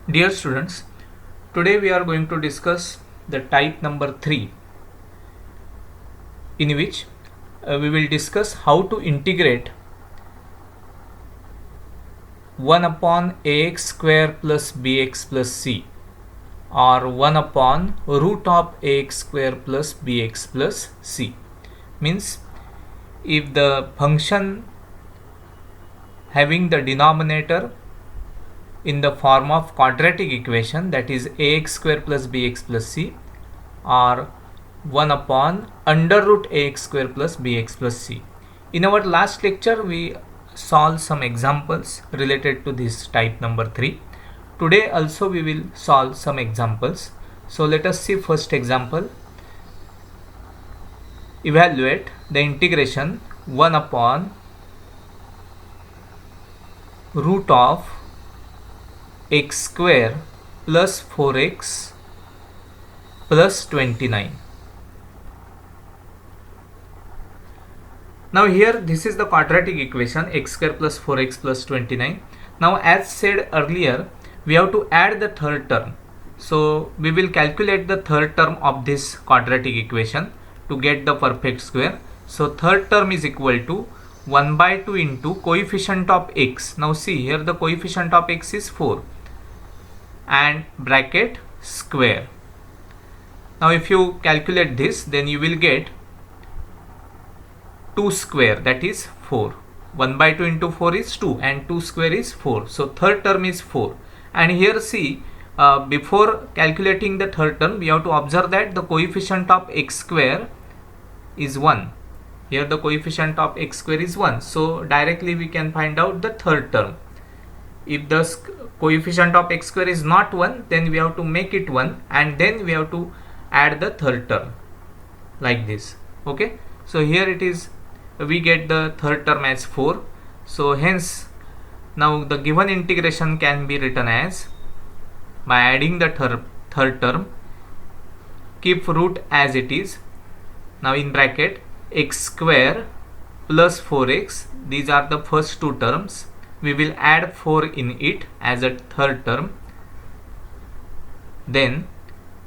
Dear students, today we are going to discuss the type number 3, in which we will discuss how to integrate 1 upon ax square plus bx plus c or 1 upon root of ax square plus bx plus c. Means if the function having the denominator in the form of quadratic equation, that is ax square plus bx plus c, or 1 upon under root ax square plus bx plus c. In our last lecture we solved some examples related to this type number 3. Today also we will solve some examples. So let us see first example. Evaluate the integration 1 upon root of x square plus 4x plus 29. Now here this is the quadratic equation x square plus 4x plus 29. Now as said earlier, we have to add the third term. So we will calculate the third term of this quadratic equation to get the perfect square. So third term is equal to 1 by 2 into coefficient of x. Now see here, the coefficient of x is 4 and bracket square. Now if you calculate this, then you will get 2 square, that is 4. 1 by 2 into 4 is 2 and 2 square is 4. So third term is 4. And here see, before calculating the third term, we have to observe that the coefficient of x square is 1. Here the coefficient of x square is 1. So directly we can find out the third term. If the coefficient of x square is not 1, then we have to make it 1 and then we have to add the third term like this. Okay. So here it is, we get the third term as 4. So hence now the given integration can be written as, by adding the third term, keep root as it is. Now in bracket x square plus 4x, these are the first two terms. We will add 4 in it as a third term. Then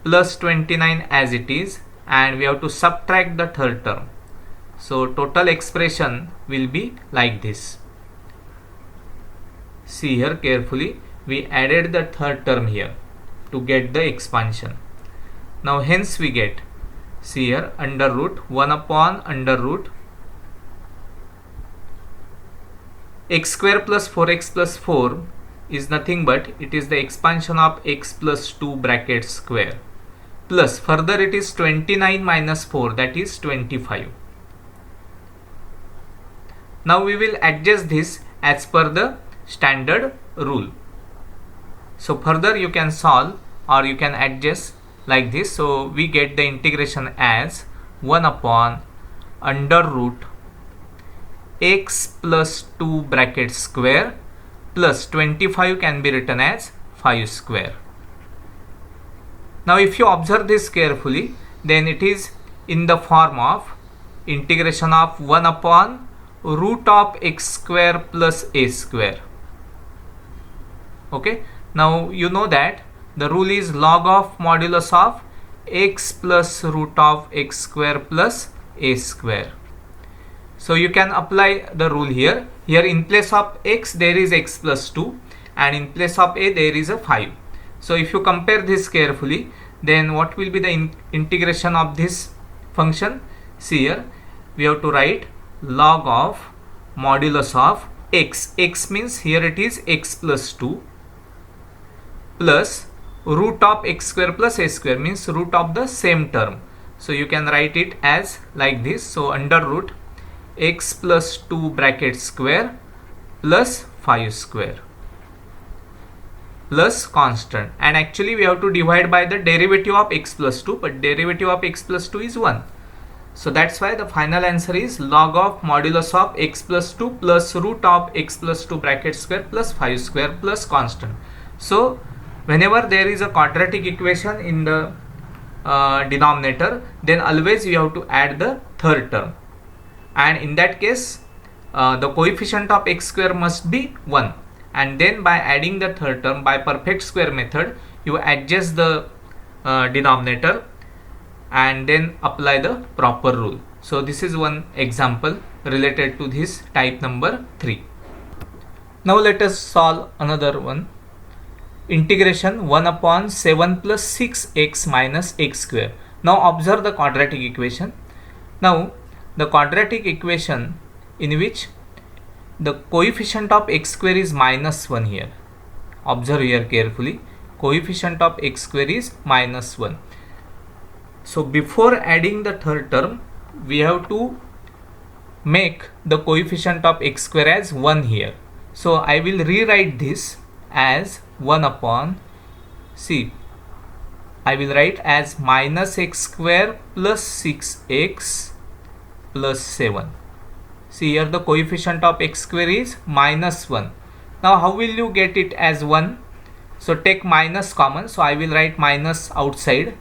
plus 29 as it is, and we have to subtract the third term. So total expression will be like this. See here carefully, we added the third term here to get the expansion. Now hence we get, see here, under root 1 upon under root x square plus 4x plus 4 is nothing but it is the expansion of x plus 2 bracket square, plus further it is 29 minus 4, that is 25. Now we will adjust this as per the standard rule. So further you can solve or you can adjust like this. So we get the integration as 1 upon under root x plus 2 bracket square plus 25 can be written as 5 square. Now if you observe this carefully, then it is in the form of integration of 1 upon root of x square plus a square. Okay. Now you know that the rule is log of modulus of x plus root of x square plus a square. So you can apply the rule here. Here in place of x there is x plus 2 and in place of a there is a 5. So if you compare this carefully, then what will be the integration of this function? See here, we have to write log of modulus of x. X means here it is x plus 2 plus root of x square plus a square, means root of the same term. So you can write it as like this. So under root x plus 2 bracket square plus 5 square plus constant, and actually we have to divide by the derivative of x plus 2, but derivative of x plus 2 is 1. So that's why the final answer is log of modulus of x plus 2 plus root of x plus 2 bracket square plus 5 square plus constant. So whenever there is a quadratic equation in the denominator, then always you have to add the third term, and in that case the coefficient of x square must be 1, and then by adding the third term by perfect square method, you adjust the denominator and then apply the proper rule. So this is one example related to this type number 3. Now let us solve another one. Integration 1 upon 7 plus 6x minus x square. Now observe the quadratic equation. Now the quadratic equation in which the coefficient of x square is minus 1 here. Observe here carefully. Coefficient of x square is minus 1. So before adding the third term, we have to make the coefficient of x square as 1 here. So I will rewrite this as 1 upon, see, I will write as minus x square plus 6x plus 7. See here the coefficient of x square is minus 1. Now how will you get it as 1? So take minus common. So I will write minus outside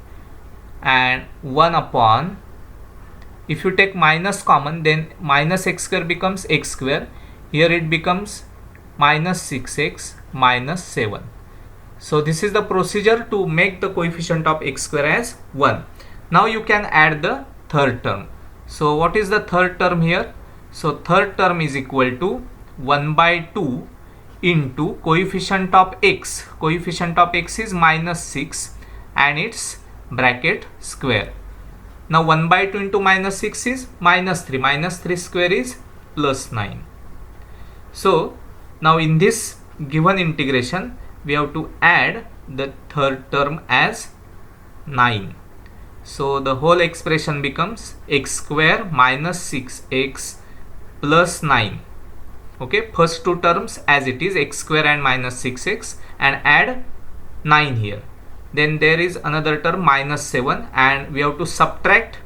and 1 upon, if you take minus common, then minus x square becomes x square. Here it becomes minus 6x minus 7. So this is the procedure to make the coefficient of x square as 1. Now you can add the third term. So what is the third term here? So third term is equal to 1 by 2 into coefficient of x. Coefficient of x is minus 6 and its bracket square. Now 1 by 2 into minus 6 is minus 3. Minus 3 square is plus 9. So now in this given integration, we have to add the third term as 9. So the whole expression becomes x square minus 6x plus 9. Okay, first two terms as it is, x square and minus 6x, and add 9 here. Then there is another term minus 7 and we have to subtract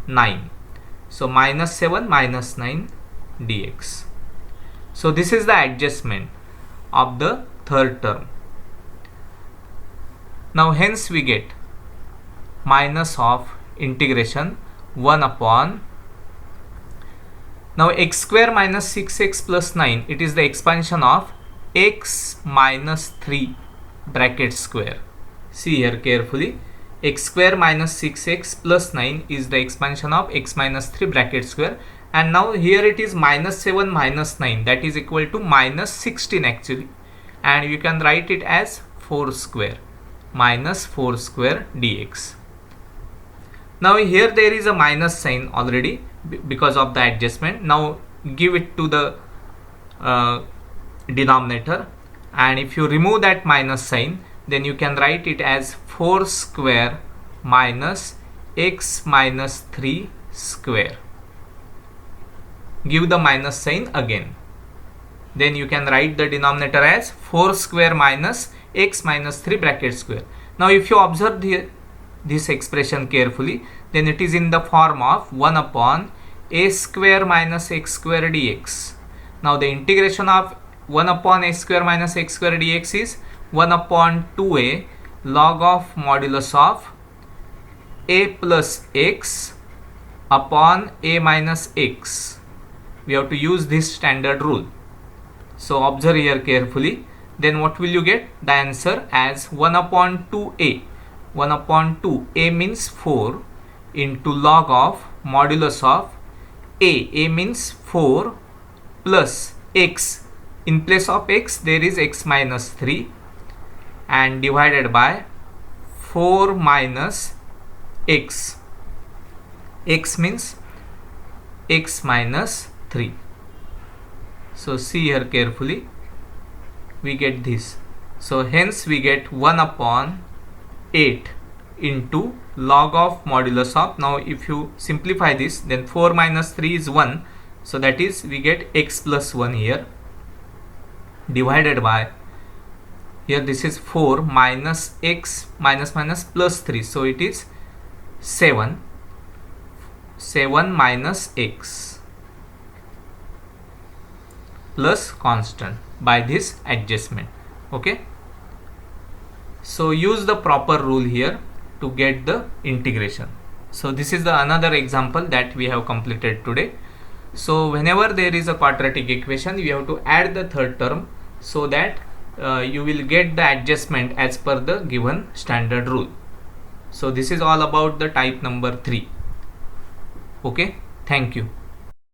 9. So minus 7 minus 9 dx. So this is the adjustment of the third term. Now hence we get minus of integration 1 upon, now x square minus 6x plus 9, it is the expansion of x minus 3 bracket square. See here carefully, x square minus 6x plus 9 is the expansion of x minus 3 bracket square, and now here it is minus 7 minus 9, that is equal to minus 16 actually, and you can write it as 4 square minus 4 square dx. Now here there is a minus sign already because of the adjustment. Now give it to the denominator, and if you remove that minus sign, then you can write it as 4 square minus x minus 3 square. Give the minus sign again. Then you can write the denominator as 4 square minus x minus 3 bracket square. Now if you observe this expression carefully, then it is in the form of 1 upon a square minus x square dx. Now the integration of 1 upon a square minus x square dx is 1 upon 2a log of modulus of a plus x upon a minus x. We have to use this standard rule. So observe here carefully. Then what will you get? The answer as 1 upon 2a. 1 upon 2, a means 4 into log of modulus of a means 4 plus x. In place of x there is x minus 3 and divided by 4 minus x. X means x minus 3. So see here carefully, we get this. So hence we get 1 upon 8 into log of modulus of, now if you simplify this, then 4 minus 3 is 1, so that is we get x plus 1 here, divided by, here this is 4 minus x minus minus plus 3, so it is 7 minus x plus constant by this adjustment. Okay, so use the proper rule here to get the integration. So this is the another example that we have completed today. So whenever there is a quadratic equation, we have to add the third term so that you will get the adjustment as per the given standard rule. So this is all about the type number 3. Okay, thank you.